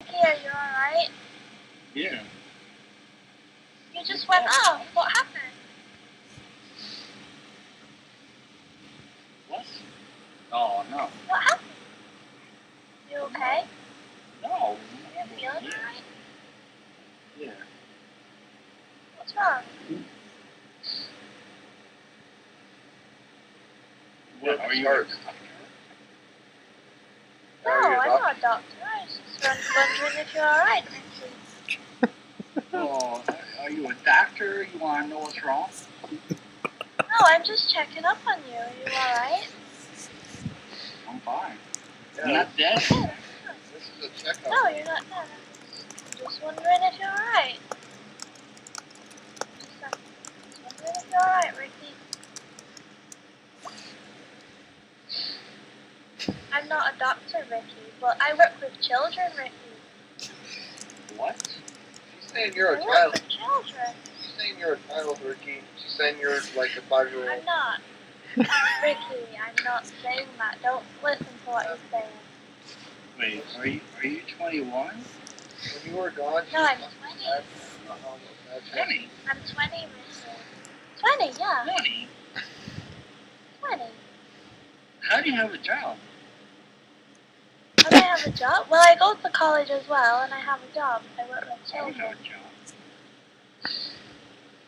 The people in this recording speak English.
Ricky, are you alright? Yeah. You just went off. What happened? What? Oh, no. What happened? You okay? No. Are you feeling alright? Yeah. What's wrong? What, are you a doctor? No, I'm not a doctor. I was just wondering if you're alright, Ricky. Oh, are you a doctor? You want to know what's wrong? No, I'm just checking up on you. Are you alright? I'm fine. Yeah. I'm not dead. Yeah. This is a checkup. No, you're not dead. I'm just wondering if you're alright. Just wondering if you're alright, Ricky. I'm not a doctor, Ricky, but I work with children, Ricky. What? She's saying you're a I work child. with children. She's saying you're a child, Ricky. She's saying you're like a 5-year-old. I'm not. Ricky, I'm not saying that. Don't listen to what he's saying. Wait, are you 21? When you were gone, she No, was I'm talking 20. about how bad she 20? I'm 20, Ricky. 20, yeah. 20? 20. How do you have a job? And I have a job. Well, I go to college as well, and I have a job. I work with I don't children. have a job.